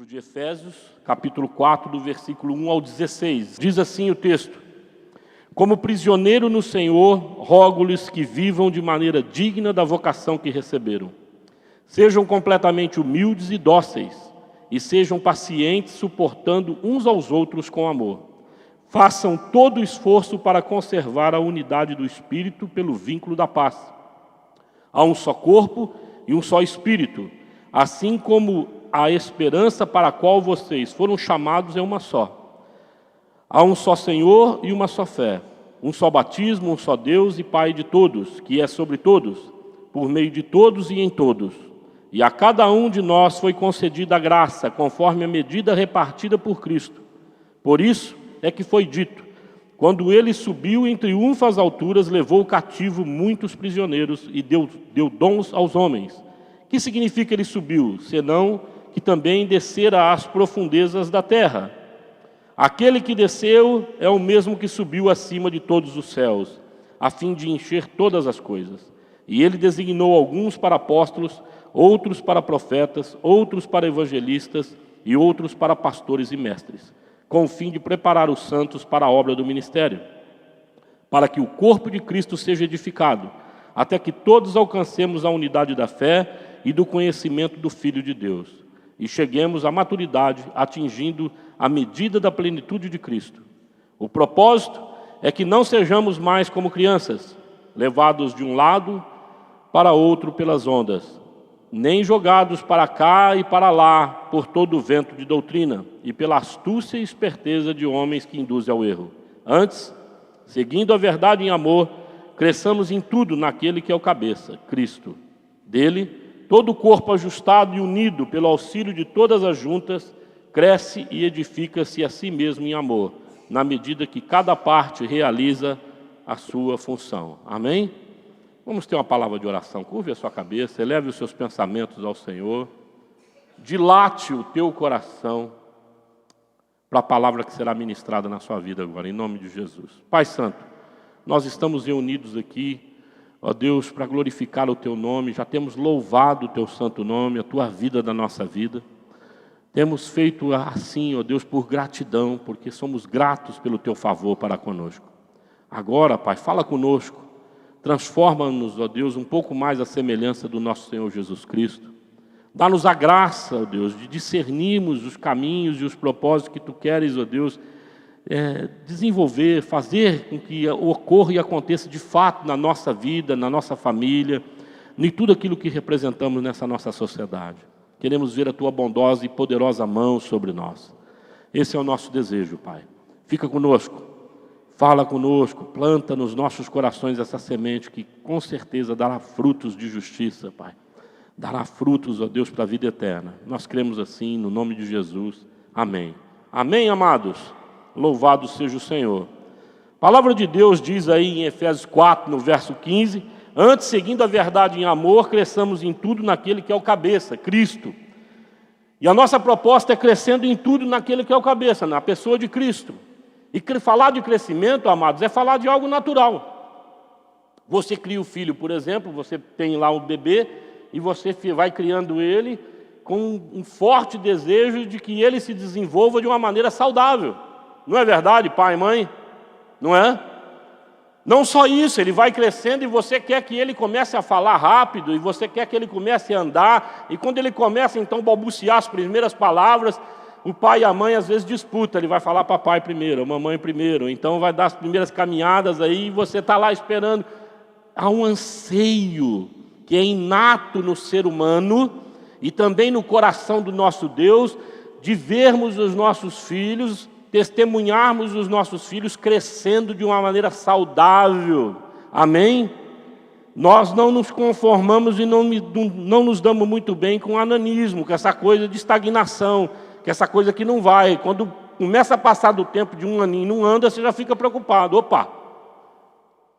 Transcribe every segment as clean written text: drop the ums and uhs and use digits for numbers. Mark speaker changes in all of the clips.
Speaker 1: livro de Efésios, capítulo 4, do versículo 1 ao 16. Diz assim o texto: Como prisioneiro no Senhor, rogo-lhes que vivam de maneira digna da vocação que receberam. Sejam completamente humildes e dóceis, e sejam pacientes, suportando uns aos outros com amor. Façam todo o esforço para conservar a unidade do Espírito pelo vínculo da paz. Há um só corpo e um só Espírito, assim como a esperança para a qual vocês foram chamados é uma só. Há um só Senhor e uma só fé, um só batismo, um só Deus e Pai de todos, que é sobre todos, por meio de todos e em todos. E a cada um de nós foi concedida a graça, conforme a medida repartida por Cristo. Por isso é que foi dito: quando ele subiu em triunfo às alturas, levou cativo muitos prisioneiros e deu dons aos homens. Que significa ele subiu? Senão que também descera às profundezas da terra. Aquele que desceu é o mesmo que subiu acima de todos os céus, a fim de encher todas as coisas. E ele designou alguns para apóstolos, outros para profetas, outros para evangelistas e outros para pastores e mestres, com o fim de preparar os santos para a obra do ministério, para que o corpo de Cristo seja edificado, até que todos alcancemos a unidade da fé e do conhecimento do Filho de Deus, e cheguemos à maturidade, atingindo a medida da plenitude de Cristo. O propósito é que não sejamos mais como crianças, levados de um lado para outro pelas ondas, nem jogados para cá e para lá por todo o vento de doutrina e pela astúcia e esperteza de homens que induzem ao erro. Antes, seguindo a verdade em amor, cresçamos em tudo naquele que é o cabeça, Cristo. Dele, todo o corpo ajustado e unido pelo auxílio de todas as juntas, cresce e edifica-se a si mesmo em amor, na medida que cada parte realiza a sua função. Amém? Vamos ter uma palavra de oração. Curve a sua cabeça, eleve os seus pensamentos ao Senhor. Dilate o teu coração para a palavra que será ministrada na sua vida agora, em nome de Jesus. Pai Santo, nós estamos reunidos aqui, ó Deus, para glorificar o Teu nome. Já temos louvado o Teu santo nome, a Tua vida da nossa vida. Temos feito assim, ó Deus, por gratidão, porque somos gratos pelo Teu favor para conosco. Agora, Pai, fala conosco. Transforma-nos, ó Deus, um pouco mais à semelhança do nosso Senhor Jesus Cristo. Dá-nos a graça, ó Deus, de discernirmos os caminhos e os propósitos que Tu queres, ó Deus, desenvolver, fazer com que ocorra e aconteça de fato na nossa vida, na nossa família, em tudo aquilo que representamos nessa nossa sociedade. Queremos ver a Tua bondosa e poderosa mão sobre nós. Esse é o nosso desejo, Pai. Fica conosco, fala conosco, planta nos nossos corações essa semente que com certeza dará frutos de justiça, Pai. Dará frutos, ó Deus, para a vida eterna. Nós cremos assim, no nome de Jesus. Amém. Amém, amados? Louvado seja o Senhor. A palavra de Deus diz aí em Efésios 4, no verso 15: Antes, seguindo a verdade em amor, cresçamos em tudo naquele que é o cabeça, Cristo. E a nossa proposta é crescendo em tudo naquele que é o cabeça, na pessoa de Cristo. E falar de crescimento, amados, é falar de algo natural. Você cria o filho, por exemplo, você tem lá um bebê e você vai criando ele com um forte desejo de que ele se desenvolva de uma maneira saudável. Não é verdade, pai e mãe? Não é? Não só isso, ele vai crescendo e você quer que ele comece a falar rápido, e você quer que ele comece a andar, e quando ele começa então a balbuciar as primeiras palavras, o pai e a mãe às vezes disputam, ele vai falar papai primeiro, a mamãe primeiro, então vai dar as primeiras caminhadas aí, e você está lá esperando. Há um anseio que é inato no ser humano, e também no coração do nosso Deus, de vermos os nossos filhos, testemunharmos os nossos filhos crescendo de uma maneira saudável. Amém? Nós não nos conformamos e não nos damos muito bem com o ananismo, com essa coisa de estagnação, com essa coisa que não vai. Quando começa a passar do tempo de um aninho e não anda, você já fica preocupado. Opa,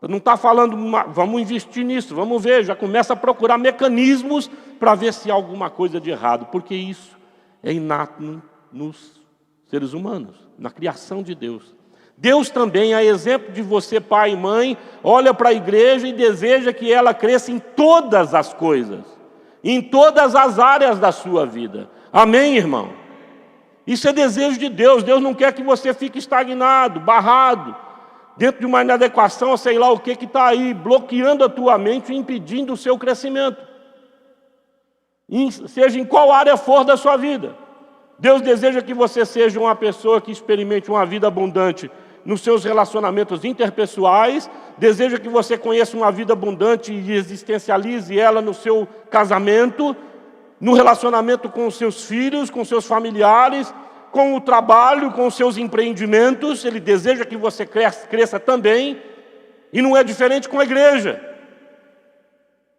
Speaker 1: não está falando, vamos investir nisso, vamos ver, já começa a procurar mecanismos para ver se há alguma coisa de errado, porque isso é inato nos seres humanos, na criação de Deus. Deus também, a exemplo de você, pai e mãe, olha para a igreja e deseja que ela cresça em todas as coisas, em todas as áreas da sua vida. Amém, irmão? Isso é desejo de Deus. Deus não quer que você fique estagnado, barrado, dentro de uma inadequação, sei lá o que está aí, bloqueando a tua mente e impedindo o seu crescimento. Seja em qual área for da sua vida. Deus deseja que você seja uma pessoa que experimente uma vida abundante nos seus relacionamentos interpessoais, deseja que você conheça uma vida abundante e existencialize ela no seu casamento, no relacionamento com os seus filhos, com seus familiares, com o trabalho, com os seus empreendimentos. Ele deseja que você cresça também, e não é diferente com a igreja.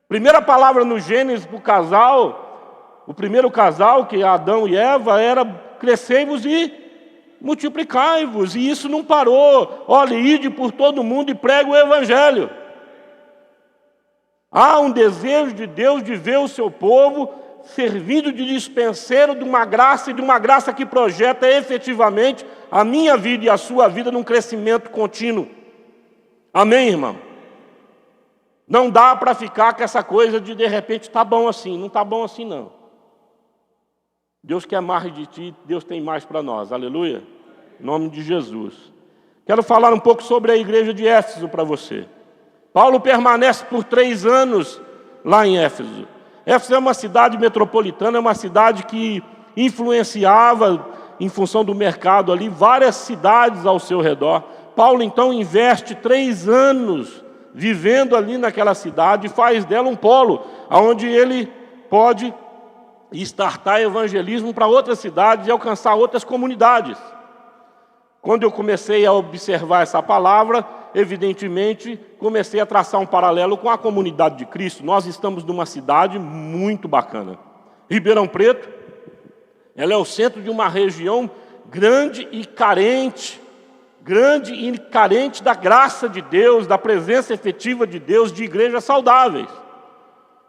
Speaker 1: Primeira palavra no Gênesis para o casal, o primeiro casal, que é Adão e Eva, era crescei-vos e multiplicai-vos, e isso não parou. Olha, ide por todo mundo e prega o Evangelho. Há um desejo de Deus de ver o seu povo servindo de dispenseiro de uma graça, e de uma graça que projeta efetivamente a minha vida e a sua vida num crescimento contínuo. Amém, irmão? Não dá para ficar com essa coisa de repente, está bom assim. Não está bom assim, não. Deus quer mais de ti, Deus tem mais para nós. Aleluia? Em nome de Jesus. Quero falar um pouco sobre a igreja de Éfeso para você. Paulo permanece por 3 anos lá em Éfeso. Éfeso é uma cidade metropolitana, é uma cidade que influenciava, em função do mercado ali, várias cidades ao seu redor. Paulo, então, investe 3 anos vivendo ali naquela cidade e faz dela um polo, onde ele pode startar evangelismo para outras cidades e alcançar outras comunidades. Quando eu comecei a observar essa palavra, evidentemente, comecei a traçar um paralelo com a comunidade de Cristo. Nós estamos numa cidade muito bacana. Ribeirão Preto, ela é o centro de uma região grande e carente da graça de Deus, da presença efetiva de Deus, de igrejas saudáveis.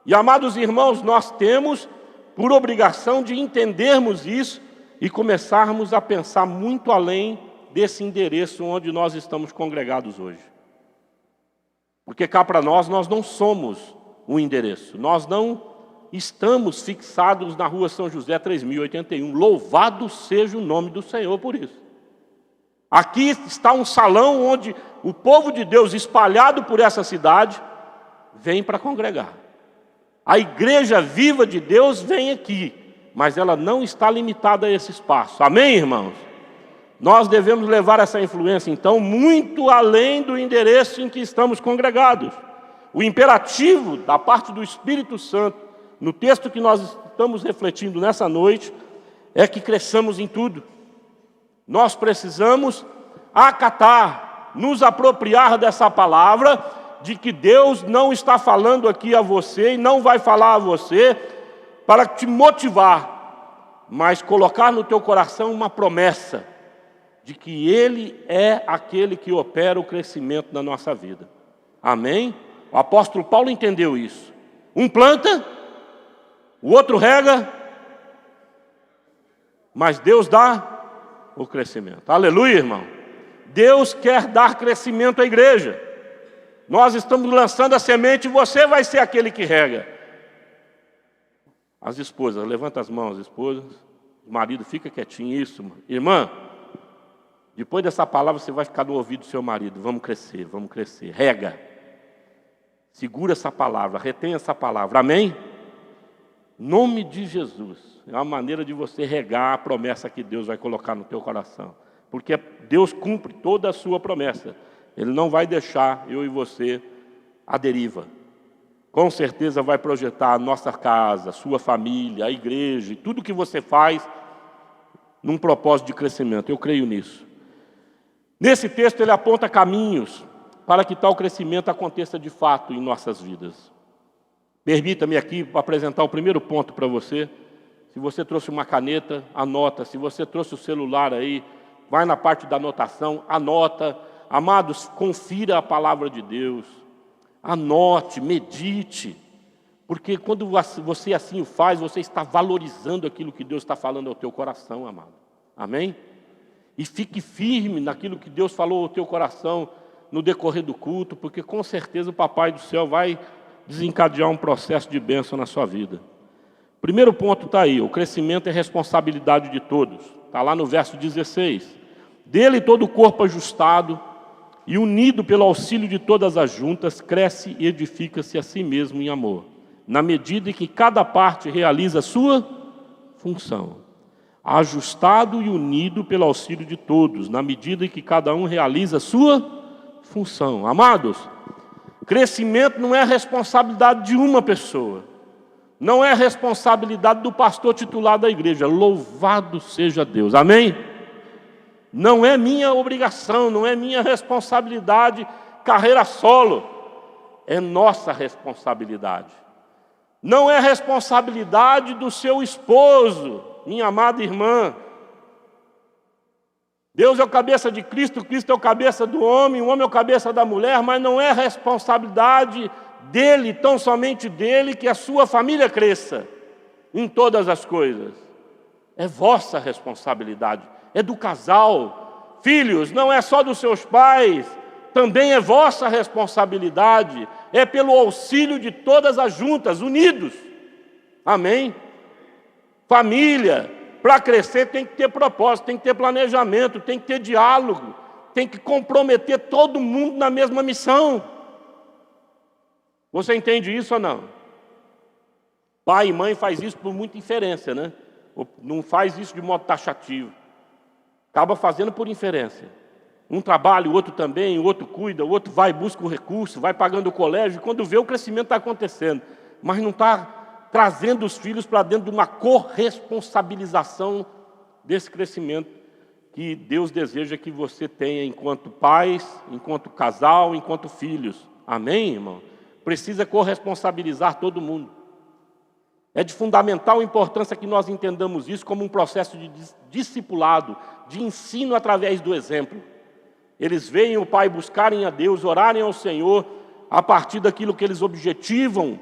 Speaker 1: E, amados irmãos, nós temos por obrigação de entendermos isso e começarmos a pensar muito além desse endereço onde nós estamos congregados hoje. Porque cá para nós não somos um endereço. Nós não estamos fixados na rua São José 3081. Louvado seja o nome do Senhor por isso. Aqui está um salão onde o povo de Deus espalhado por essa cidade vem para congregar. A igreja viva de Deus vem aqui, mas ela não está limitada a esse espaço. Amém, irmãos? Nós devemos levar essa influência, então, muito além do endereço em que estamos congregados. O imperativo da parte do Espírito Santo, no texto que nós estamos refletindo nessa noite, é que cresçamos em tudo. Nós precisamos acatar, nos apropriar dessa palavra, de que Deus não está falando aqui a você e não vai falar a você para te motivar, mas colocar no teu coração uma promessa de que Ele é aquele que opera o crescimento na nossa vida. Amém? O apóstolo Paulo entendeu isso. Um planta, o outro rega, mas Deus dá o crescimento. Aleluia, irmão. Deus quer dar crescimento à igreja. Nós estamos lançando a semente e você vai ser aquele que rega. As esposas, levanta as mãos, esposas. O marido, fica quietinho, isso. Irmã, depois dessa palavra você vai ficar no ouvido do seu marido. Vamos crescer, rega. Segura essa palavra, retém essa palavra, amém? Em nome de Jesus. É uma maneira de você regar a promessa que Deus vai colocar no teu coração. Porque Deus cumpre toda a sua promessa. Ele não vai deixar eu e você à deriva. Com certeza vai projetar a nossa casa, a sua família, a igreja, e tudo que você faz num propósito de crescimento. Eu creio nisso. Nesse texto ele aponta caminhos para que tal crescimento aconteça de fato em nossas vidas. Permita-me aqui apresentar o primeiro ponto para você. Se você trouxe uma caneta, anota. Se você trouxe o celular aí, vai na parte da anotação, anota. Amados, confira a palavra de Deus. Anote, medite. Porque quando você assim o faz, você está valorizando aquilo que Deus está falando ao teu coração, amado. Amém? E fique firme naquilo que Deus falou ao teu coração no decorrer do culto, porque com certeza o Papai do Céu vai desencadear um processo de bênção na sua vida. Primeiro ponto está aí, o crescimento é responsabilidade de todos. Está lá no verso 16. Dele todo o corpo ajustado e unido pelo auxílio de todas as juntas, cresce e edifica-se a si mesmo em amor, na medida em que cada parte realiza a sua função. Ajustado e unido pelo auxílio de todos, na medida em que cada um realiza a sua função. Amados, crescimento não é responsabilidade de uma pessoa. Não é responsabilidade do pastor titular da igreja. Louvado seja Deus. Amém? Não é minha obrigação, não é minha responsabilidade, carreira solo. É nossa responsabilidade. Não é responsabilidade do seu esposo, minha amada irmã. Deus é o cabeça de Cristo, Cristo é o cabeça do homem, o homem é o cabeça da mulher, mas não é responsabilidade dele, tão somente dele, que a sua família cresça em todas as coisas. É vossa responsabilidade, é do casal. Filhos, não é só dos seus pais, também é vossa responsabilidade, é pelo auxílio de todas as juntas, unidos. Amém? Família, para crescer tem que ter propósito, tem que ter planejamento, tem que ter diálogo, tem que comprometer todo mundo na mesma missão. Você entende isso ou não? Pai e mãe faz isso por muita inferência, né? Não faz isso de modo taxativo. Acaba fazendo por inferência. Um trabalha, o outro também, o outro cuida, o outro vai e busca o recurso, vai pagando o colégio, e quando vê o crescimento está acontecendo. Mas não está trazendo os filhos para dentro de uma corresponsabilização desse crescimento que Deus deseja que você tenha enquanto pais, enquanto casal, enquanto filhos. Amém, irmão? Precisa corresponsabilizar todo mundo. É de fundamental importância que nós entendamos isso como um processo de discipulado, de ensino através do exemplo. Eles veem o pai buscarem a Deus, orarem ao Senhor, a partir daquilo que eles objetivam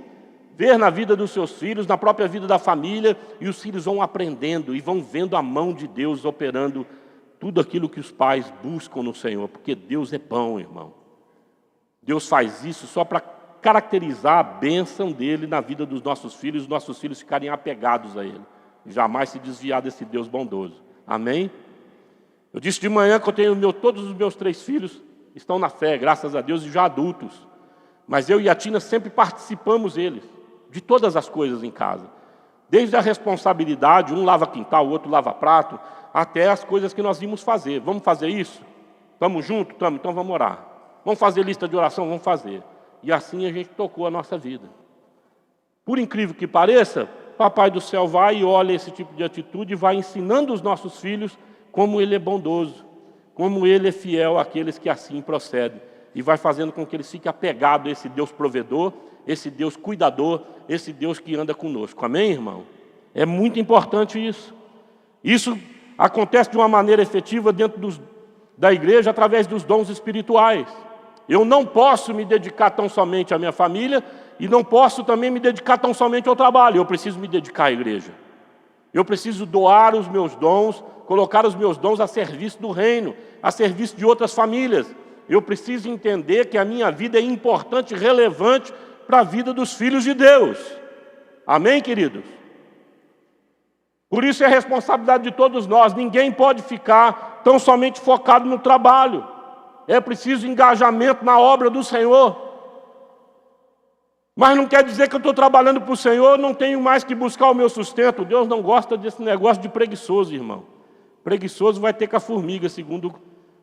Speaker 1: ver na vida dos seus filhos, na própria vida da família, e os filhos vão aprendendo e vão vendo a mão de Deus operando tudo aquilo que os pais buscam no Senhor, porque Deus é bom, irmão. Deus faz isso só para caracterizar a bênção dele na vida dos nossos filhos, os nossos filhos ficarem apegados a ele, e jamais se desviar desse Deus bondoso. Amém? Eu disse de manhã que eu tenho todos os meus 3 filhos estão na fé, graças a Deus, e já adultos. Mas eu e a Tina sempre participamos eles, de todas as coisas em casa. Desde a responsabilidade, um lava quintal, o outro lava prato, até as coisas que nós íamos fazer. Vamos fazer isso? Estamos juntos? Estamos, então vamos orar. Vamos fazer lista de oração? Vamos fazer. E assim a gente tocou a nossa vida. Por incrível que pareça, Papai do Céu vai e olha esse tipo de atitude e vai ensinando os nossos filhos como Ele é bondoso, como Ele é fiel àqueles que assim procedem. E vai fazendo com que eles fiquem apegados a esse Deus provedor, esse Deus cuidador, esse Deus que anda conosco. Amém, irmão? É muito importante isso. Isso acontece de uma maneira efetiva dentro da igreja através dos dons espirituais. Eu não posso me dedicar tão somente à minha família e não posso também me dedicar tão somente ao trabalho. Eu preciso me dedicar à igreja. Eu preciso doar os meus dons, colocar os meus dons a serviço do reino, a serviço de outras famílias. Eu preciso entender que a minha vida é importante e relevante para a vida dos filhos de Deus. Amém, queridos? Por isso é responsabilidade de todos nós. Ninguém pode ficar tão somente focado no trabalho. É preciso engajamento na obra do Senhor. Mas não quer dizer que eu estou trabalhando para o Senhor, não tenho mais que buscar o meu sustento. Deus não gosta desse negócio de preguiçoso, irmão. Preguiçoso vai ter com a formiga, segundo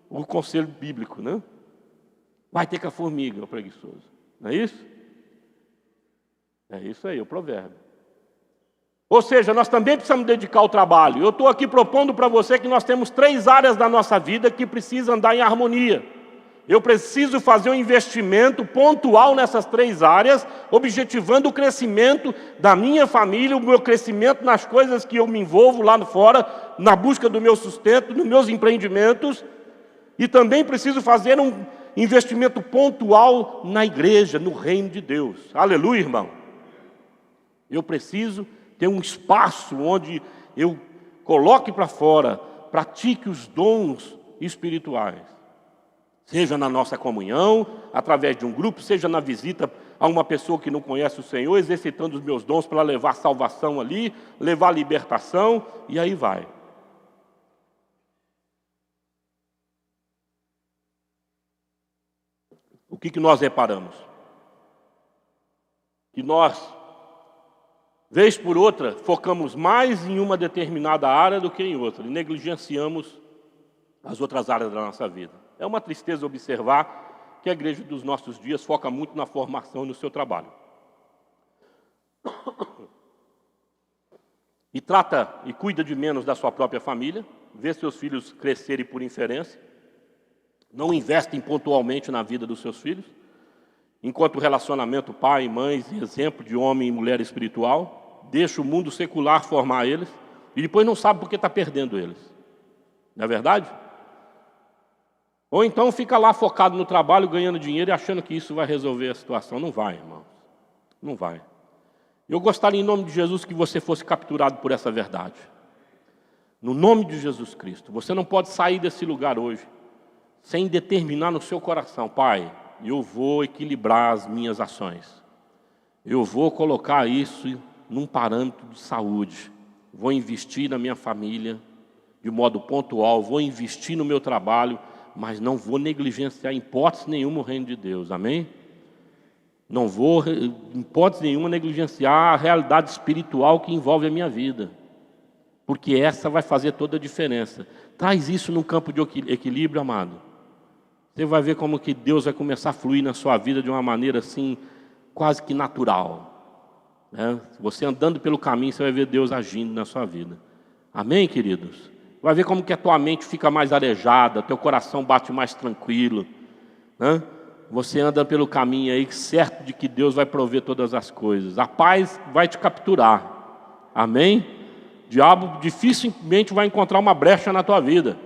Speaker 1: o conselho bíblico, né? Vai ter com a formiga, o preguiçoso. Não é isso? É isso aí, o provérbio. Ou seja, nós também precisamos dedicar ao trabalho. Eu estou aqui propondo para você que nós temos 3 áreas da nossa vida que precisam andar em harmonia. Eu preciso fazer um investimento pontual nessas 3 áreas, objetivando o crescimento da minha família, o meu crescimento nas coisas que eu me envolvo lá fora, na busca do meu sustento, nos meus empreendimentos. E também preciso fazer um investimento pontual na igreja, no reino de Deus. Aleluia, irmão. Eu preciso ter um espaço onde eu coloque para fora, pratique os dons espirituais. Seja na nossa comunhão, através de um grupo, seja na visita a uma pessoa que não conhece o Senhor, exercitando os meus dons para levar salvação ali, levar libertação, e aí vai. O que nós reparamos? Que nós, vez por outra, focamos mais em uma determinada área do que em outra, e negligenciamos as outras áreas da nossa vida. É uma tristeza observar que a igreja dos nossos dias foca muito na formação e no seu trabalho. E trata e cuida de menos da sua própria família, vê seus filhos crescerem por inferência, não investem pontualmente na vida dos seus filhos, enquanto o relacionamento pai e mãe, exemplo de homem e mulher espiritual, deixa o mundo secular formar eles, e depois não sabe por que está perdendo eles. Não é verdade? Ou então fica lá focado no trabalho, ganhando dinheiro e achando que isso vai resolver a situação. Não vai, irmãos. Não vai. Eu gostaria, em nome de Jesus, que você fosse capturado por essa verdade. No nome de Jesus Cristo. Você não pode sair desse lugar hoje sem determinar no seu coração: Pai, eu vou equilibrar as minhas ações. Eu vou colocar isso num parâmetro de saúde. Vou investir na minha família de modo pontual. Vou investir no meu trabalho, mas não vou negligenciar em hipótese nenhuma o reino de Deus. Amém? Não vou, em hipótese nenhuma, negligenciar a realidade espiritual que envolve a minha vida. Porque essa vai fazer toda a diferença. Traz isso num campo de equilíbrio, amado. Você vai ver como que Deus vai começar a fluir na sua vida de uma maneira assim, quase que natural. Né? Você andando pelo caminho, você vai ver Deus agindo na sua vida. Amém, queridos? Vai ver como que a tua mente fica mais arejada, teu coração bate mais tranquilo. Né? Você anda pelo caminho aí, certo de que Deus vai prover todas as coisas. A paz vai te capturar. Amém? O diabo dificilmente vai encontrar uma brecha na tua vida.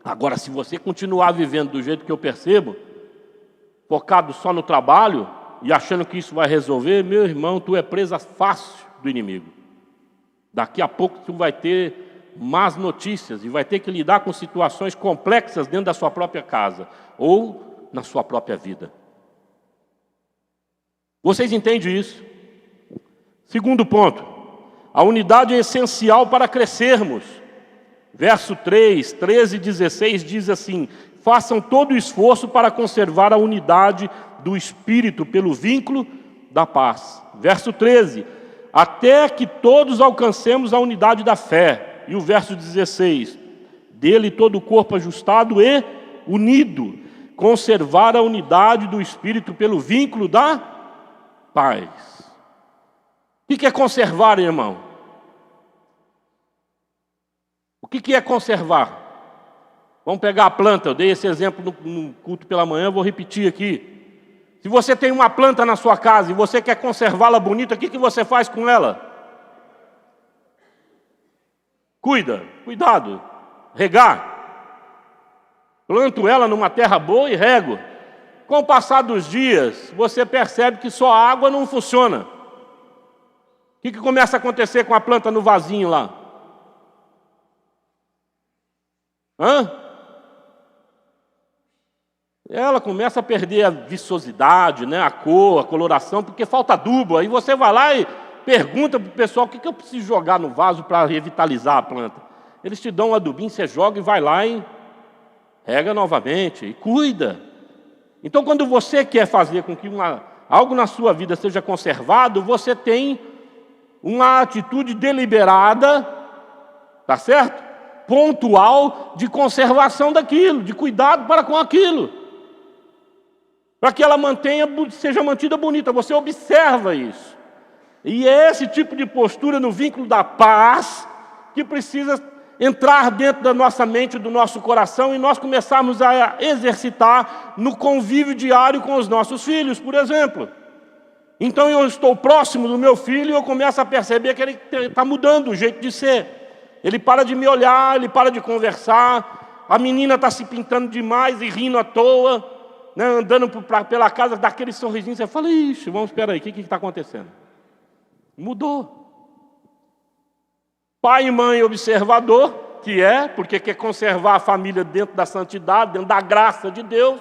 Speaker 1: Agora, se você continuar vivendo do jeito que eu percebo, focado só no trabalho e achando que isso vai resolver, meu irmão, tu é presa fácil do inimigo. Daqui a pouco tu vai ter más notícias e vai ter que lidar com situações complexas dentro da sua própria casa ou na sua própria vida. Vocês entendem isso? Segundo ponto, a unidade é essencial para crescermos. Verso 3, 13 e 16 diz assim: façam todo o esforço para conservar a unidade do Espírito pelo vínculo da paz. Verso 13, até que todos alcancemos a unidade da fé. E o verso 16, dele todo o corpo ajustado e unido, conservar a unidade do Espírito pelo vínculo da paz. O que é conservar, irmão? O que é conservar? Vamos pegar a planta. Eu dei esse exemplo no culto pela manhã, eu vou repetir aqui. Se você tem uma planta na sua casa e você quer conservá-la bonita, o que você faz com ela? Cuidado, regar. Planto ela numa terra boa e rego. Com o passar dos dias, você percebe que só a água não funciona. O que começa a acontecer com a planta no vasinho lá? Ela começa a perder a viçosidade, né? A cor, a coloração, porque falta adubo. Aí você vai lá e pergunta para o pessoal: o que eu preciso jogar no vaso para revitalizar a planta? Eles te dão um adubinho, você joga e vai lá e rega novamente e cuida. Então, quando você quer fazer com que algo na sua vida seja conservado, você tem uma atitude deliberada, tá certo? Pontual de conservação daquilo, de cuidado para com aquilo, para que ela seja mantida bonita. Você observa isso. E é esse tipo de postura no vínculo da paz que precisa entrar dentro da nossa mente, do nosso coração, e nós começarmos a exercitar no convívio diário com os nossos filhos, por exemplo. Então eu estou próximo do meu filho e eu começo a perceber que ele está mudando o jeito de ser. Ele para de me olhar, ele para de conversar, a menina está se pintando demais e rindo à toa, né, andando pela casa, daquele sorrisinho, você fala: ixi, espera aí, o que está acontecendo? Mudou. Pai e mãe observador, porque quer conservar a família dentro da santidade, dentro da graça de Deus,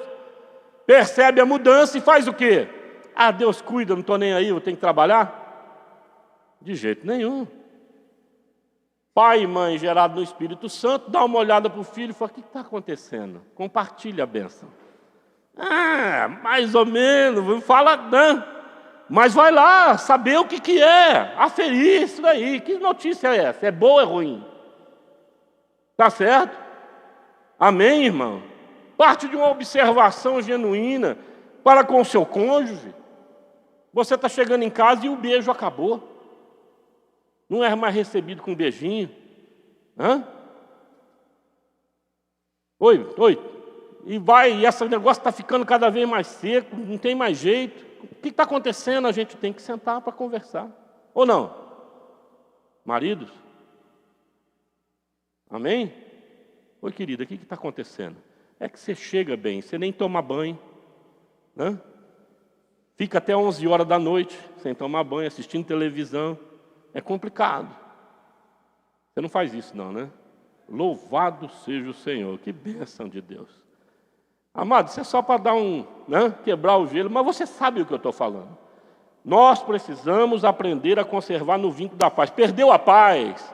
Speaker 1: percebe a mudança e faz o quê? Ah, Deus cuida, não estou nem aí, eu tenho que trabalhar? De jeito nenhum. Pai e mãe gerado no Espírito Santo, dá uma olhada para o filho e fala, o que está acontecendo? Compartilha a bênção. Ah, mais ou menos, não fala não. Mas vai lá, saber o que é, aferir isso daí. Que notícia é essa? É boa ou é ruim? Tá certo? Amém, irmão? Parte de uma observação genuína para com o seu cônjuge. Você está chegando em casa e o beijo acabou. Não é mais recebido com um beijinho. Hã? Oi. E esse negócio está ficando cada vez mais seco, não tem mais jeito. O que está acontecendo? A gente tem que sentar para conversar. Ou não? Maridos? Amém? Oi, querida, o que está acontecendo? É que você chega bem, você nem toma banho. Né? Fica até 11 horas da noite, sem tomar banho, assistindo televisão. É complicado. Você não faz isso não, né? Louvado seja o Senhor. Que bênção de Deus. Amado, isso é só para dar quebrar o gelo, mas você sabe o que eu estou falando. Nós precisamos aprender a conservar no vínculo da paz. Perdeu a paz,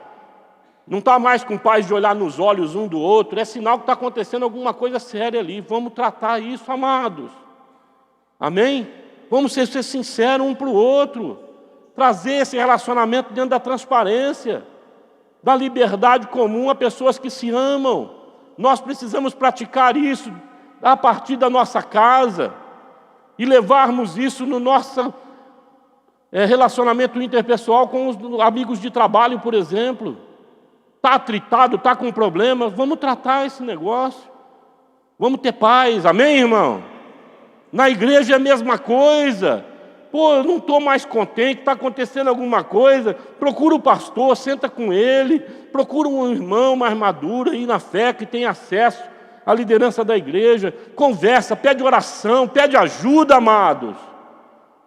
Speaker 1: não está mais com paz de olhar nos olhos um do outro, é sinal que está acontecendo alguma coisa séria ali. Vamos tratar isso, amados. Amém? Vamos ser sinceros um para o outro. Trazer esse relacionamento dentro da transparência, da liberdade comum a pessoas que se amam. Nós precisamos praticar isso a partir da nossa casa e levarmos isso no nosso relacionamento interpessoal com os amigos de trabalho, por exemplo. Está atritado, está com problema, vamos tratar esse negócio. Vamos ter paz, amém, irmão? Na igreja é a mesma coisa. Pô, eu não estou mais contente, está acontecendo alguma coisa. Procura o pastor, senta com ele. Procura um irmão mais maduro aí na fé, que tem acesso à liderança da igreja. Conversa, pede oração, pede ajuda, amados.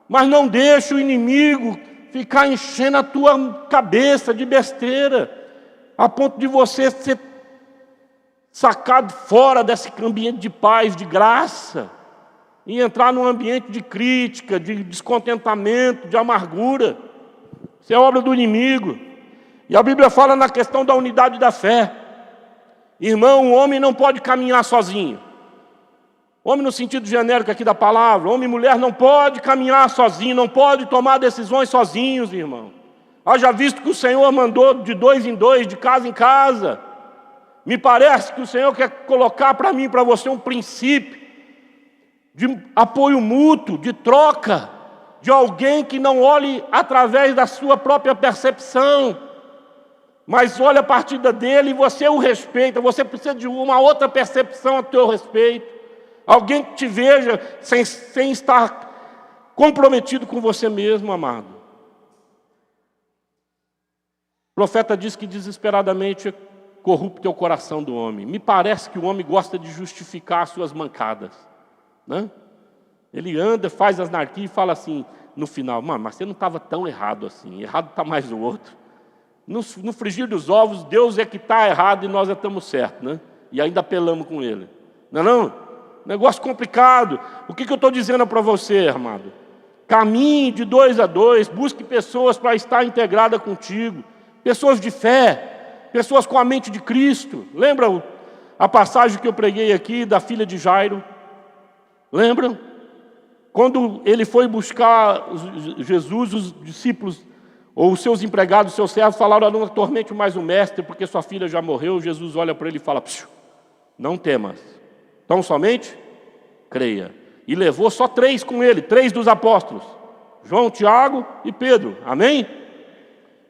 Speaker 1: Mas não deixe o inimigo ficar enchendo a tua cabeça de besteira, a ponto de você ser sacado fora desse ambiente de paz, de graça, e entrar num ambiente de crítica, de descontentamento, de amargura. Isso é obra do inimigo. E a Bíblia fala na questão da unidade da fé. Irmão, o homem não pode caminhar sozinho. Homem no sentido genérico aqui da palavra. Homem e mulher não pode caminhar sozinho, não pode tomar decisões sozinhos, irmão. Haja visto que o Senhor mandou de 2 em 2, de casa em casa. Me parece que o Senhor quer colocar para mim e para você um princípio de apoio mútuo, de troca, de alguém que não olhe através da sua própria percepção, mas olhe a partir dele e você o respeita. Você precisa de uma outra percepção a teu respeito. Alguém que te veja sem estar comprometido com você mesmo, amado. O profeta diz que desesperadamente corrupto é o coração do homem. Me parece que o homem gosta de justificar as suas mancadas. Né? Ele anda, faz as narquias e fala assim, no final, mas você não estava tão errado assim, errado está mais o outro. No frigir dos ovos, Deus é que está errado e nós estamos certos, né? E ainda apelamos com Ele. Não é não? Negócio complicado. O que eu estou dizendo para você, amado? Caminhe de 2 a 2, busque pessoas para estar integrada contigo, pessoas de fé, pessoas com a mente de Cristo. Lembra a passagem que eu preguei aqui da filha de Jairo? Lembram? Quando ele foi buscar Jesus, os discípulos, ou os seus empregados, os seus servos, falaram, não atormente mais o mestre, porque sua filha já morreu. Jesus olha para ele e fala, não temas, tão somente creia. E levou só 3 com ele, 3 dos apóstolos, João, Tiago e Pedro, amém?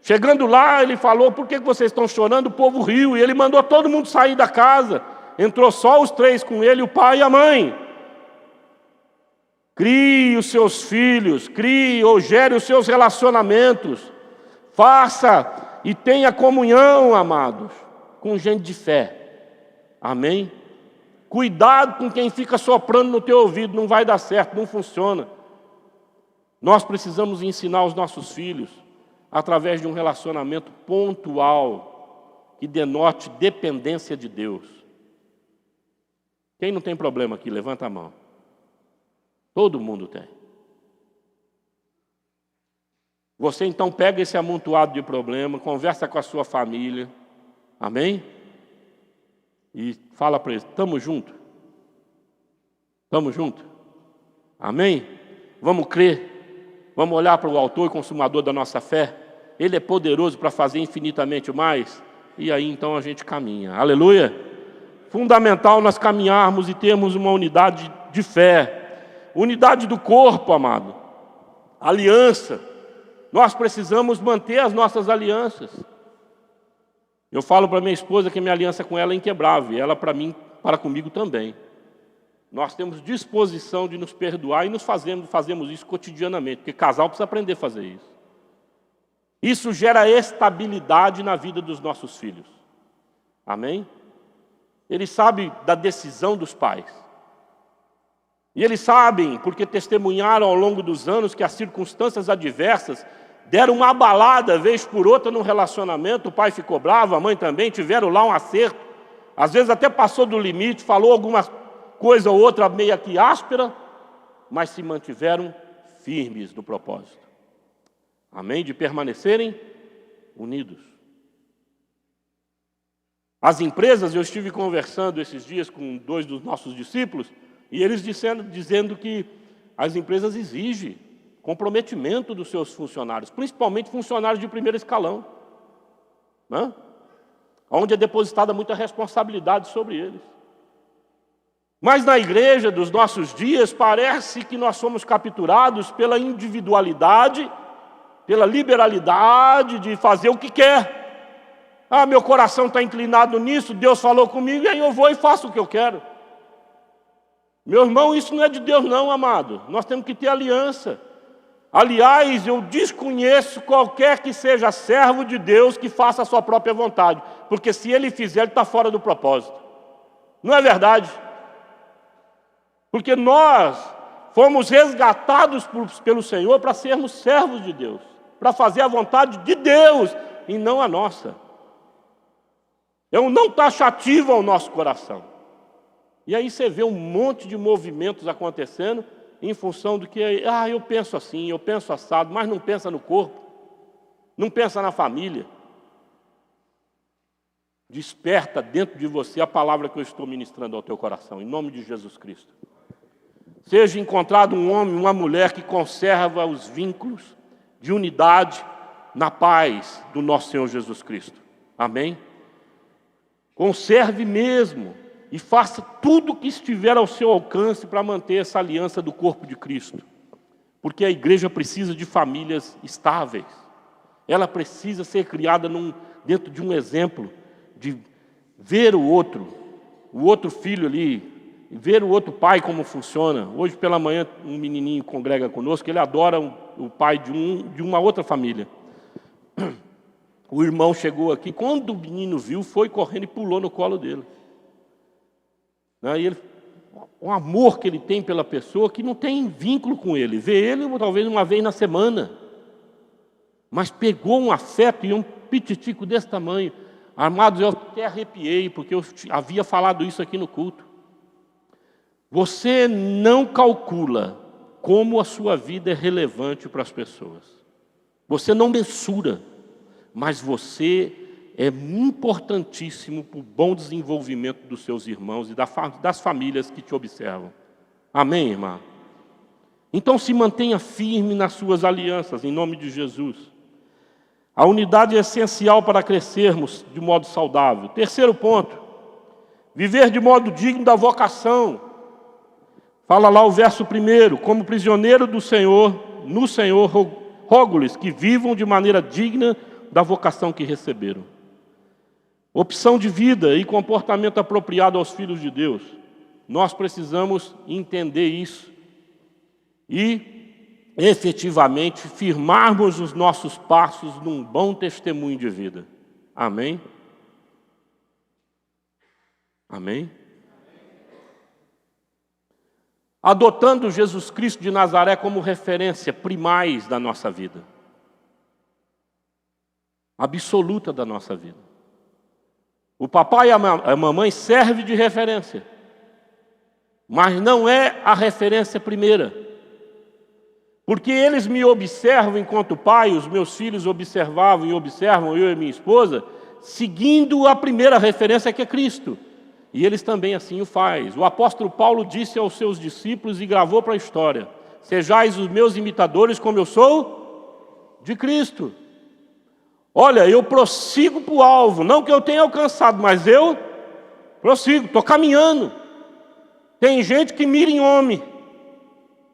Speaker 1: Chegando lá, ele falou, por que vocês estão chorando? O povo riu, e ele mandou todo mundo sair da casa. Entrou só os 3 com ele, o pai e a mãe. Crie os seus filhos, crie ou gere os seus relacionamentos. Faça e tenha comunhão, amados, com gente de fé. Amém? Cuidado com quem fica soprando no teu ouvido, não vai dar certo, não funciona. Nós precisamos ensinar os nossos filhos através de um relacionamento pontual que denote dependência de Deus. Quem não tem problema aqui? Levanta a mão. Todo mundo tem. Você então pega esse amontoado de problema, conversa com a sua família, amém? E fala para eles, estamos juntos? Estamos juntos? Amém? Vamos crer, vamos olhar para o autor e consumador da nossa fé. Ele é poderoso para fazer infinitamente mais. E aí então a gente caminha, aleluia? Fundamental nós caminharmos e termos uma unidade de fé. Unidade do corpo, amado. Aliança. Nós precisamos manter as nossas alianças. Eu falo para minha esposa que minha aliança com ela é inquebrável, e ela para comigo também. Nós temos disposição de nos perdoar e fazemos isso cotidianamente, porque casal precisa aprender a fazer isso. Isso gera estabilidade na vida dos nossos filhos. Amém? Eles sabem da decisão dos pais. E eles sabem, porque testemunharam ao longo dos anos que as circunstâncias adversas deram uma abalada, vez por outra, no relacionamento. O pai ficou bravo, a mãe também, tiveram lá um acerto. Às vezes até passou do limite, falou alguma coisa ou outra meio que áspera, mas se mantiveram firmes no propósito. Amém? De permanecerem unidos. As empresas, eu estive conversando esses dias com 2 dos nossos discípulos, e eles dizendo que as empresas exigem comprometimento dos seus funcionários, principalmente funcionários de primeiro escalão, né? Onde é depositada muita responsabilidade sobre eles. Mas na igreja dos nossos dias, parece que nós somos capturados pela individualidade, pela liberalidade de fazer o que quer. Ah, meu coração está inclinado nisso, Deus falou comigo, e aí eu vou e faço o que eu quero. Meu irmão, isso não é de Deus não, amado. Nós temos que ter aliança. Aliás, eu desconheço qualquer que seja servo de Deus que faça a sua própria vontade, porque se ele fizer, ele está fora do propósito. Não é verdade? Porque nós fomos resgatados pelo Senhor para sermos servos de Deus, para fazer a vontade de Deus e não a nossa. É um não taxativo ao nosso coração. E aí você vê um monte de movimentos acontecendo em função do que, eu penso assim, eu penso assado, mas não pensa no corpo, não pensa na família. Desperta dentro de você a palavra que eu estou ministrando ao teu coração, em nome de Jesus Cristo. Seja encontrado um homem, uma mulher que conserva os vínculos de unidade na paz do nosso Senhor Jesus Cristo. Amém? Conserve mesmo. E faça tudo o que estiver ao seu alcance para manter essa aliança do corpo de Cristo. Porque a igreja precisa de famílias estáveis. Ela precisa ser criada dentro de um exemplo, de ver o outro filho ali, ver o outro pai como funciona. Hoje pela manhã um menininho congrega conosco, ele adora o pai de uma outra família. O irmão chegou aqui, quando o menino viu, foi correndo e pulou no colo dele. E ele, o amor que ele tem pela pessoa que não tem vínculo com ele. Vê ele talvez uma vez na semana. Mas pegou um afeto e um pititico desse tamanho. Amados, eu até arrepiei, porque eu havia falado isso aqui no culto. Você não calcula como a sua vida é relevante para as pessoas. Você não mensura, mas você é importantíssimo para o bom desenvolvimento dos seus irmãos e das famílias que te observam. Amém, irmã? Então se mantenha firme nas suas alianças, em nome de Jesus. A unidade é essencial para crescermos de modo saudável. Terceiro ponto, viver de modo digno da vocação. Fala lá o verso 1, como prisioneiro do Senhor, no Senhor, rogo-lhes que vivam de maneira digna da vocação que receberam. Opção de vida e comportamento apropriado aos filhos de Deus. Nós precisamos entender isso e, efetivamente, firmarmos os nossos passos num bom testemunho de vida. Amém? Amém? Adotando Jesus Cristo de Nazaré como referência primaz da nossa vida. Absoluta da nossa vida. O papai e a mamãe servem de referência, mas não é a referência primeira. Porque eles me observam enquanto pai, os meus filhos observavam e observam eu e minha esposa, seguindo a primeira referência que é Cristo. E eles também assim o fazem. O apóstolo Paulo disse aos seus discípulos e gravou para a história: sejais os meus imitadores como eu sou de Cristo. Olha, eu prossigo para o alvo, não que eu tenha alcançado, mas eu prossigo, estou caminhando. Tem gente que mira em homem,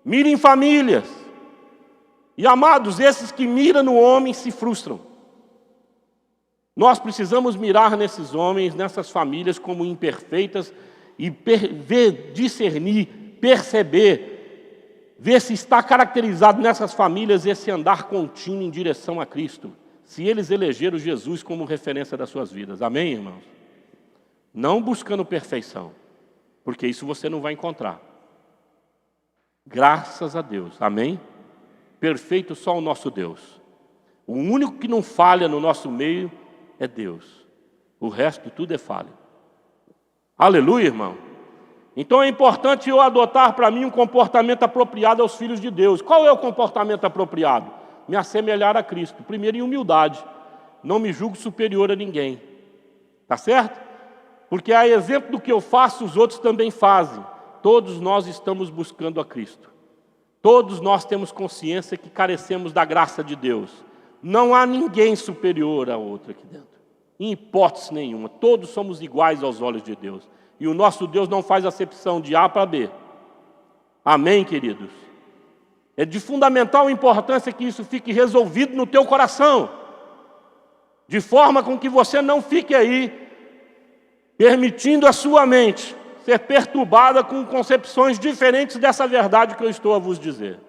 Speaker 1: mira em famílias. E amados, esses que miram no homem se frustram. Nós precisamos mirar nesses homens, nessas famílias como imperfeitas e ver, discernir, perceber, ver se está caracterizado nessas famílias esse andar contínuo em direção a Cristo. Se eles elegeram Jesus como referência das suas vidas. Amém, irmãos? Não buscando perfeição, porque isso você não vai encontrar. Graças a Deus. Amém? Perfeito só o nosso Deus. O único que não falha no nosso meio é Deus. O resto tudo é falha. Aleluia, irmão. Então é importante eu adotar para mim um comportamento apropriado aos filhos de Deus. Qual é o comportamento apropriado? Me assemelhar a Cristo. Primeiro, em humildade. Não me julgo superior a ninguém. Tá certo? Porque a exemplo do que eu faço, os outros também fazem. Todos nós estamos buscando a Cristo. Todos nós temos consciência que carecemos da graça de Deus. Não há ninguém superior a outro aqui dentro. Em hipótese nenhuma. Todos somos iguais aos olhos de Deus. E o nosso Deus não faz acepção de A para B. Amém, queridos? É de fundamental importância que isso fique resolvido no teu coração. De forma com que você não fique aí permitindo a sua mente ser perturbada com concepções diferentes dessa verdade que eu estou a vos dizer.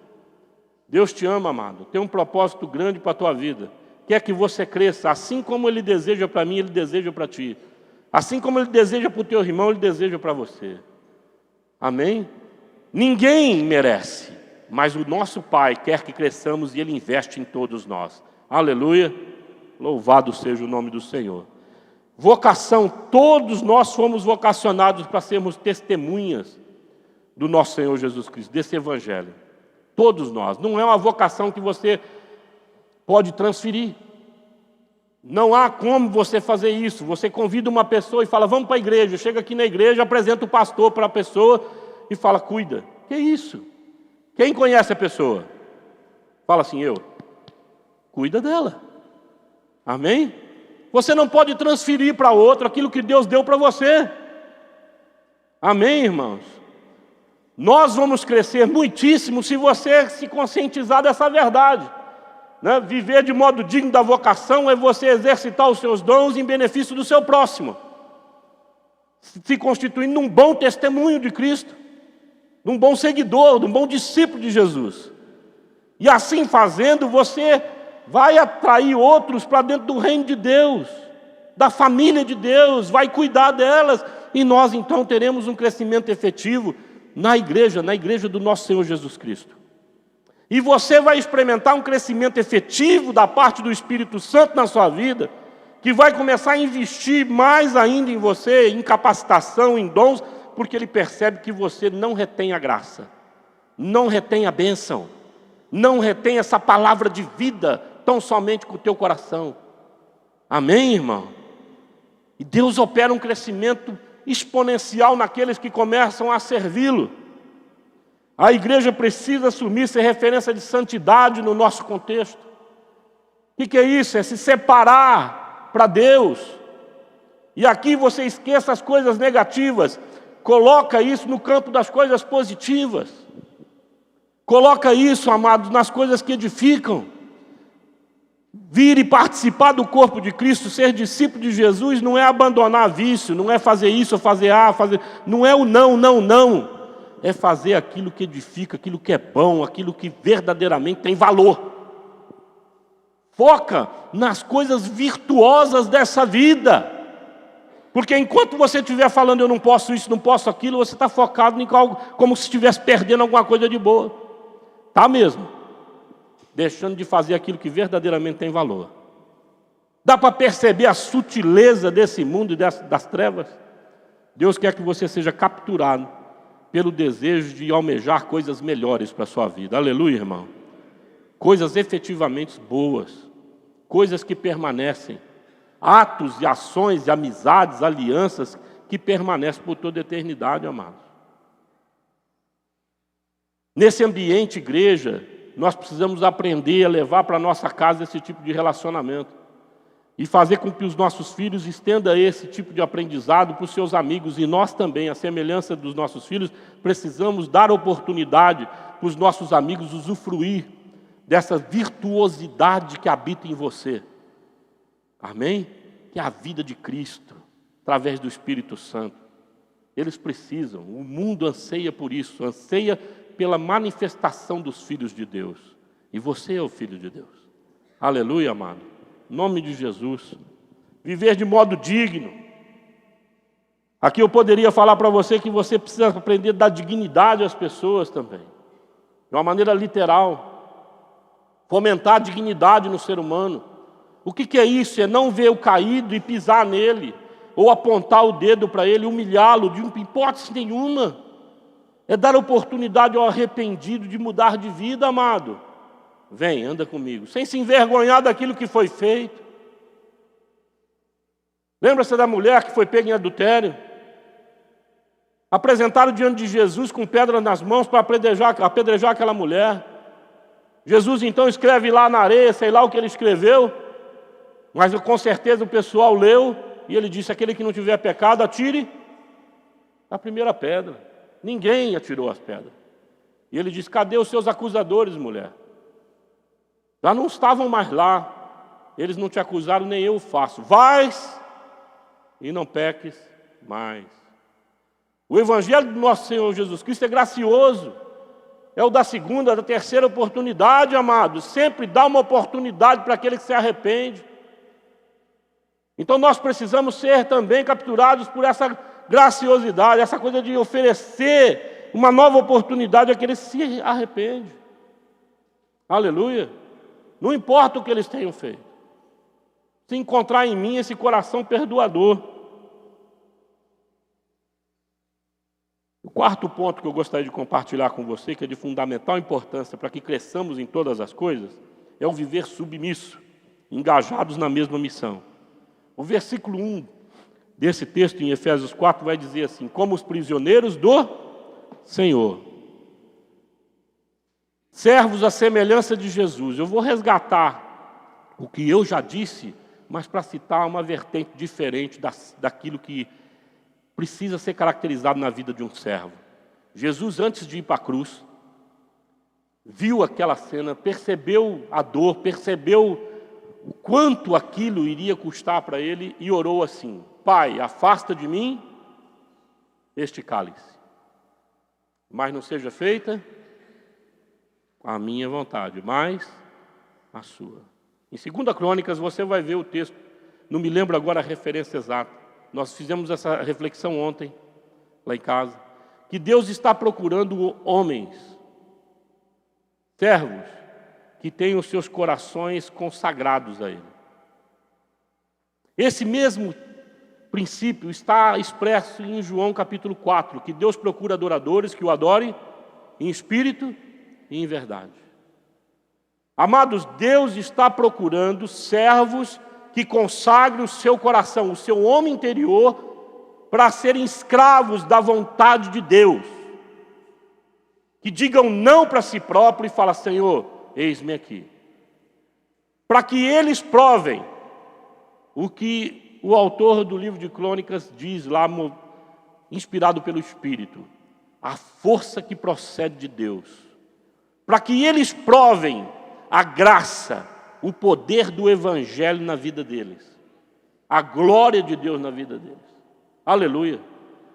Speaker 1: Deus te ama, amado. Tem um propósito grande para a tua vida. Quer que você cresça, assim como Ele deseja para mim, Ele deseja para ti. Assim como Ele deseja para o teu irmão, Ele deseja para você. Amém? Ninguém merece, mas o nosso Pai quer que cresçamos e Ele investe em todos nós. Aleluia! Louvado seja o nome do Senhor. Vocação, todos nós fomos vocacionados para sermos testemunhas do nosso Senhor Jesus Cristo, desse Evangelho. Todos nós. Não é uma vocação que você pode transferir. Não há como você fazer isso. Você convida uma pessoa e fala, vamos para a igreja. Chega aqui na igreja, apresenta o pastor para a pessoa e fala, cuida. Que isso? Quem conhece a pessoa? Fala assim, eu. Cuida dela. Amém? Você não pode transferir para outro aquilo que Deus deu para você. Amém, irmãos? Nós vamos crescer muitíssimo se você se conscientizar dessa verdade. Né? Viver de modo digno da vocação é você exercitar os seus dons em benefício do seu próximo. Se constituindo num bom testemunho de Cristo. Num bom seguidor, num bom discípulo de Jesus. E assim fazendo, você vai atrair outros para dentro do reino de Deus, da família de Deus, vai cuidar delas, e nós então teremos um crescimento efetivo na igreja do nosso Senhor Jesus Cristo. E você vai experimentar um crescimento efetivo da parte do Espírito Santo na sua vida, que vai começar a investir mais ainda em você, em capacitação, em dons, porque ele percebe que você não retém a graça, não retém a bênção, não retém essa palavra de vida, tão somente com o teu coração. Amém, irmão? E Deus opera um crescimento exponencial naqueles que começam a servi-lo. A igreja precisa assumir ser referência de santidade no nosso contexto. O que é isso? É se separar para Deus. E aqui você esqueça as coisas negativas. Coloca isso no campo das coisas positivas. Coloca isso, amados, nas coisas que edificam. Vir e participar do corpo de Cristo, ser discípulo de Jesus, não é abandonar vício, não é fazer isso ou fazer fazer... Não é o não. É fazer aquilo que edifica, aquilo que é bom, aquilo que verdadeiramente tem valor. Foca nas coisas virtuosas dessa vida. Porque enquanto você estiver falando, eu não posso isso, não posso aquilo, você está focado em algo como se estivesse perdendo alguma coisa de boa. Tá mesmo. Deixando de fazer aquilo que verdadeiramente tem valor. Dá para perceber a sutileza desse mundo e das trevas? Deus quer que você seja capturado pelo desejo de almejar coisas melhores para a sua vida. Aleluia, irmão. coisas efetivamente boas, coisas que permanecem, atos e ações e amizades, alianças que permanecem por toda a eternidade, amados. Nesse ambiente, igreja, nós precisamos aprender a levar para a nossa casa esse tipo de relacionamento e fazer com que os nossos filhos estendam esse tipo de aprendizado para os seus amigos. E nós também, à semelhança dos nossos filhos, precisamos dar oportunidade para os nossos amigos usufruir dessa virtuosidade que habita em você. Amém? Que é a vida de Cristo, através do Espírito Santo. Eles precisam, o mundo anseia por isso, anseia pela manifestação dos filhos de Deus. E você é o filho de Deus. Aleluia, amado. Em nome de Jesus. Viver de modo digno. Aqui eu poderia falar para você que você precisa aprender a dar dignidade às pessoas também. De uma maneira literal. Fomentar a dignidade no ser humano. O que é isso? É não ver o caído e pisar nele. Ou apontar o dedo para ele, humilhá-lo de hipótese nenhuma. É dar oportunidade ao arrependido de mudar de vida, amado. Vem, anda comigo, sem se envergonhar daquilo que foi feito. Lembra-se da mulher que foi pega em adultério? Apresentaram diante de Jesus com pedra nas mãos para apedrejar aquela mulher. Jesus então escreve lá na areia, sei lá o que ele escreveu, mas com certeza o pessoal leu, e ele disse: aquele que não tiver pecado, atire a primeira pedra. Ninguém atirou as pedras. E ele disse: cadê os seus acusadores, mulher? Já não estavam mais lá. Eles não te acusaram, nem eu o faço. Vais e não peques mais. O Evangelho do nosso Senhor Jesus Cristo é gracioso. É o da segunda, da terceira oportunidade, amados. Sempre dá uma oportunidade para aquele que se arrepende. Então nós precisamos ser também capturados por essa graciosidade, essa coisa de oferecer uma nova oportunidade àquele que se arrepende. Aleluia. Não importa o que eles tenham feito. Se encontrar em mim esse coração perdoador. O quarto ponto que eu gostaria de compartilhar com você, que é de fundamental importância para que cresçamos em todas as coisas, é o viver submisso, engajados na mesma missão. O versículo 1 desse texto em Efésios 4 vai dizer assim: como os prisioneiros do Senhor, servos à semelhança de Jesus. Eu vou resgatar o que eu já disse, mas para citar uma vertente diferente daquilo que precisa ser caracterizado na vida de um servo. Jesus, antes de ir para a cruz, viu aquela cena, percebeu a dor, percebeu o quanto aquilo iria custar para ele e orou assim: Pai, afasta de mim este cálice, mas não seja feita a minha vontade, mas a sua. Em 2 Crônicas você vai ver o texto, não me lembro agora a referência exata, nós fizemos essa reflexão ontem, lá em casa, que Deus está procurando homens, servos, que tenham os seus corações consagrados a Ele. Esse mesmo princípio está expresso em João capítulo 4, que Deus procura adoradores que o adorem em espírito e em verdade. Amados, Deus está procurando servos que consagrem o seu coração, o seu homem interior, para serem escravos da vontade de Deus. Que digam não para si próprio e falem: Senhor, eis-me aqui. Para que eles provem o que o autor do livro de Crônicas diz lá, inspirado pelo Espírito, a força que procede de Deus. Para que eles provem a graça, o poder do Evangelho na vida deles, a glória de Deus na vida deles. Aleluia.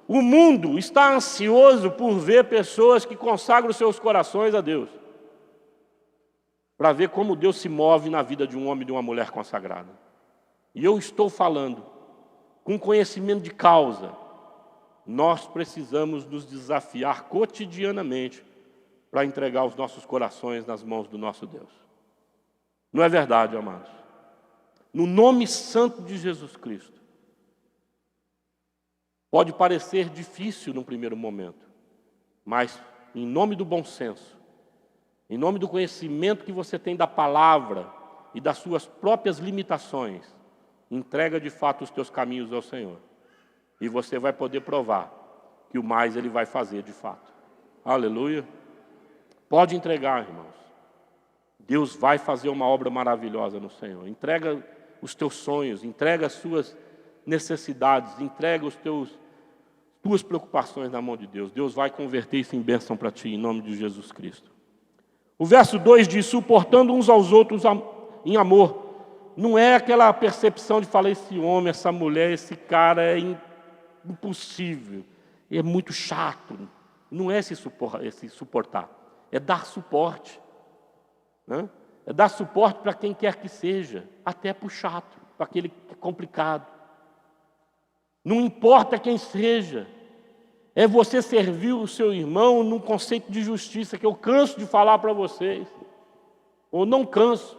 Speaker 1: O mundo está ansioso por ver pessoas que consagram os seus corações a Deus, para ver como Deus se move na vida de um homem e de uma mulher consagrada. E eu estou falando com conhecimento de causa. Nós precisamos nos desafiar cotidianamente para entregar os nossos corações nas mãos do nosso Deus. Não é verdade, amados? No nome santo de Jesus Cristo. Pode parecer difícil no primeiro momento, mas em nome do bom senso, Em nome do conhecimento que você tem da palavra e das suas próprias limitações, entrega de fato os teus caminhos ao Senhor. E você vai poder provar que o mais Ele vai fazer de fato. Aleluia. Pode entregar, irmãos. Deus vai fazer uma obra maravilhosa no Senhor. Entrega os teus sonhos, entrega as suas necessidades, entrega tuas preocupações na mão de Deus. Deus vai converter isso em bênção para ti, em nome de Jesus Cristo. O verso 2 diz, suportando uns aos outros em amor. Não é aquela percepção de falar, esse homem, essa mulher, esse cara é impossível, é muito chato. Não é esse suportar, é dar suporte. Né? É dar suporte para quem quer que seja, até para o chato, para aquele que é complicado. Não importa quem seja, é você servir o seu irmão num conceito de justiça que eu canso de falar para vocês, ou não canso,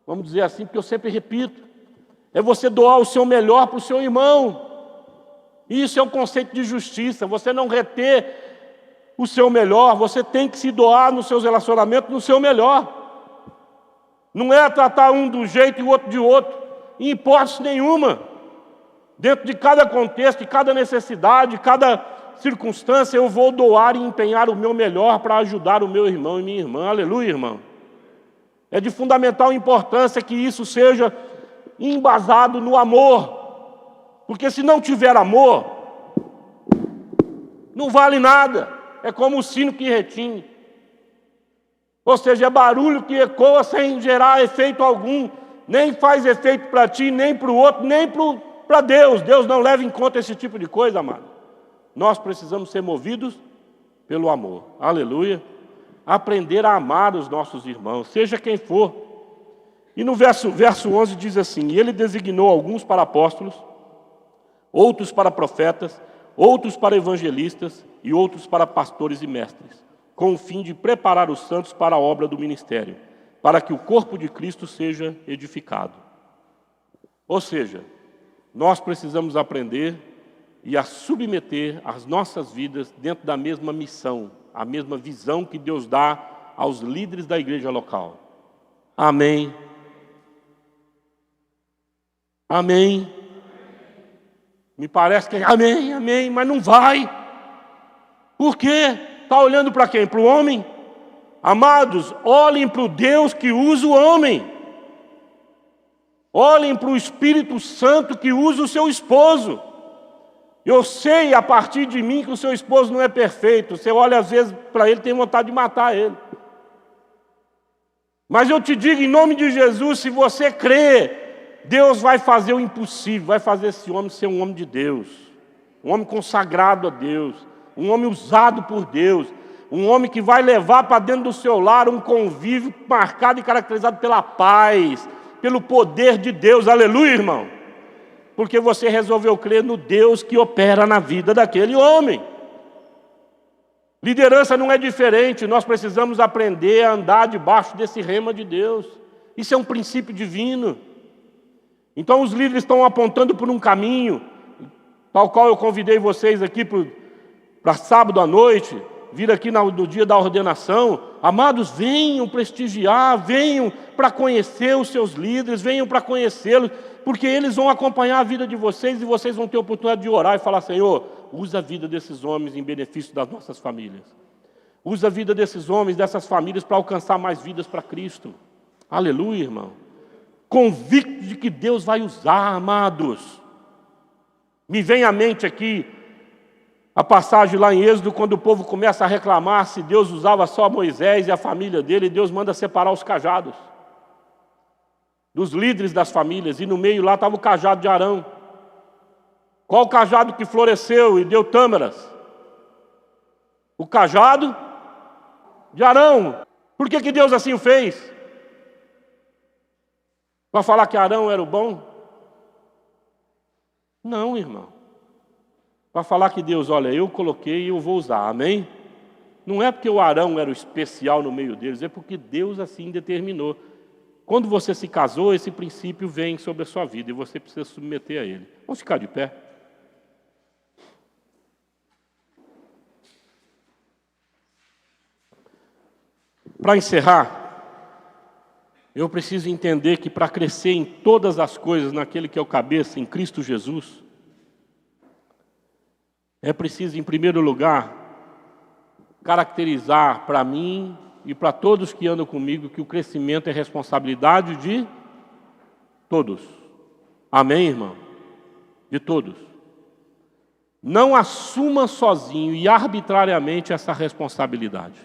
Speaker 1: vamos dizer assim, porque eu sempre repito, é você doar o seu melhor para o seu irmão. Isso é um conceito de justiça, você não reter o seu melhor, você tem que se doar nos seus relacionamentos no seu melhor. Não é tratar um de um jeito e o outro de outro, em hipótese nenhuma. Dentro de cada contexto, de cada necessidade, cada circunstância, eu vou doar e empenhar o meu melhor para ajudar o meu irmão e minha irmã. Aleluia, irmão. É de fundamental importância que isso seja embasado no amor. Porque se não tiver amor, não vale nada. É como o sino que retine. Ou seja, é barulho que ecoa sem gerar efeito algum. Nem faz efeito para ti, nem para o outro, nem para Deus. Deus não leva em conta esse tipo de coisa, amado. Nós precisamos ser movidos pelo amor. Aleluia. Aprender a amar os nossos irmãos, seja quem for. E no verso 11 diz assim, e ele designou alguns para apóstolos, outros para profetas, outros para evangelistas e outros para pastores e mestres, com o fim de preparar os santos para a obra do ministério, para que o corpo de Cristo seja edificado. Ou seja, nós precisamos aprender e a submeter as nossas vidas dentro da mesma missão, a mesma visão que Deus dá aos líderes da igreja local. Amém. Amém. Me parece que é amém, amém, mas não vai. Por quê? Está olhando para quem? Para o homem? Amados, olhem para o Deus que usa o homem. Olhem para o Espírito Santo que usa o seu esposo. Eu sei a partir de mim que o seu esposo não é perfeito. Você olha às vezes para ele e tem vontade de matar ele. Mas eu te digo em nome de Jesus, se você crê, Deus vai fazer o impossível, vai fazer esse homem ser um homem de Deus. Um homem consagrado a Deus. Um homem usado por Deus. Um homem que vai levar para dentro do seu lar um convívio marcado e caracterizado pela paz, pelo poder de Deus. Aleluia, irmão. Porque você resolveu crer no Deus que opera na vida daquele homem. Liderança não é diferente, nós precisamos aprender a andar debaixo desse rema de Deus. Isso é um princípio divino. Então os líderes estão apontando por um caminho, tal qual eu convidei vocês aqui para sábado à noite, vir aqui no dia da ordenação. Amados, venham prestigiar, venham para conhecer os seus líderes, venham para conhecê-los, porque eles vão acompanhar a vida de vocês e vocês vão ter a oportunidade de orar e falar, Senhor, usa a vida desses homens em benefício das nossas famílias. Usa a vida desses homens, dessas famílias para alcançar mais vidas para Cristo. Aleluia, irmão. Convicto de que Deus vai usar, amados. Me vem à mente aqui a passagem lá em Êxodo, quando o povo começa a reclamar se Deus usava só Moisés e a família dele, e Deus manda separar os cajados dos líderes das famílias, e no meio lá estava o cajado de Arão. Qual o cajado que floresceu e deu tâmaras? O cajado de Arão. Por que Deus assim o fez? Para falar que Arão era o bom? Não, irmão. Para falar que Deus, olha, eu coloquei e eu vou usar, amém? Não é porque o Arão era o especial no meio deles, é porque Deus assim determinou. Quando você se casou, esse princípio vem sobre a sua vida e você precisa submeter a ele. Vamos ficar de pé? Para encerrar, eu preciso entender que para crescer em todas as coisas naquele que é o cabeça, em Cristo Jesus, é preciso, em primeiro lugar, caracterizar para mim e para todos que andam comigo que o crescimento é responsabilidade de todos. Amém, irmão? De todos. Não assuma sozinho e arbitrariamente essa responsabilidade.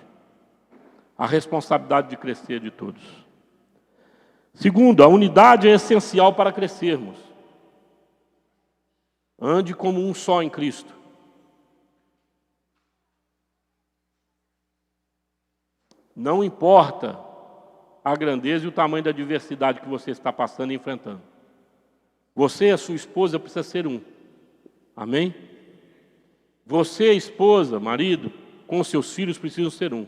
Speaker 1: A responsabilidade de crescer de todos. Segundo, a unidade é essencial para crescermos. Ande como um só em Cristo. Não importa a grandeza e o tamanho da diversidade que você está passando e enfrentando. Você e a sua esposa precisam ser um. Amém? Você, esposa, marido, com seus filhos precisam ser um.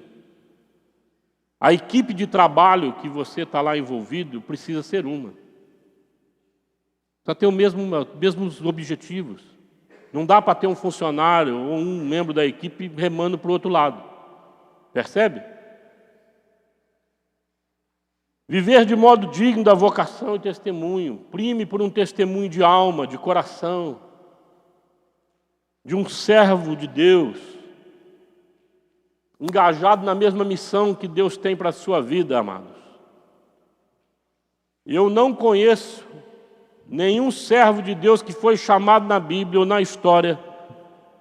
Speaker 1: A equipe de trabalho que você está lá envolvido precisa ser uma. Precisa ter mesmos objetivos. Não dá para ter um funcionário ou um membro da equipe remando para o outro lado. Percebe? Viver de modo digno da vocação e testemunho. Prime por um testemunho de alma, de coração, de um servo de Deus, engajado na mesma missão que Deus tem para a sua vida, amados. Eu não conheço nenhum servo de Deus que foi chamado na Bíblia ou na história,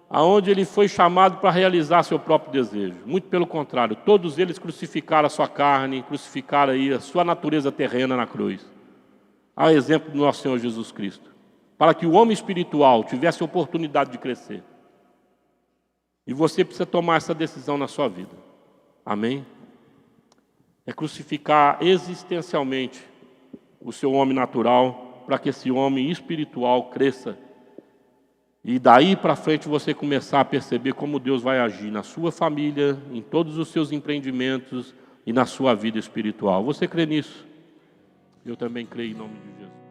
Speaker 1: aonde ele foi chamado para realizar seu próprio desejo. Muito pelo contrário, todos eles crucificaram a sua carne, crucificaram aí a sua natureza terrena na cruz. A exemplo do nosso Senhor Jesus Cristo. Para que o homem espiritual tivesse oportunidade de crescer. E você precisa tomar essa decisão na sua vida. Amém? É crucificar existencialmente o seu homem natural, para que esse homem espiritual cresça. E daí para frente você começar a perceber como Deus vai agir na sua família, em todos os seus empreendimentos e na sua vida espiritual. Você crê nisso? Eu também creio em nome de Jesus.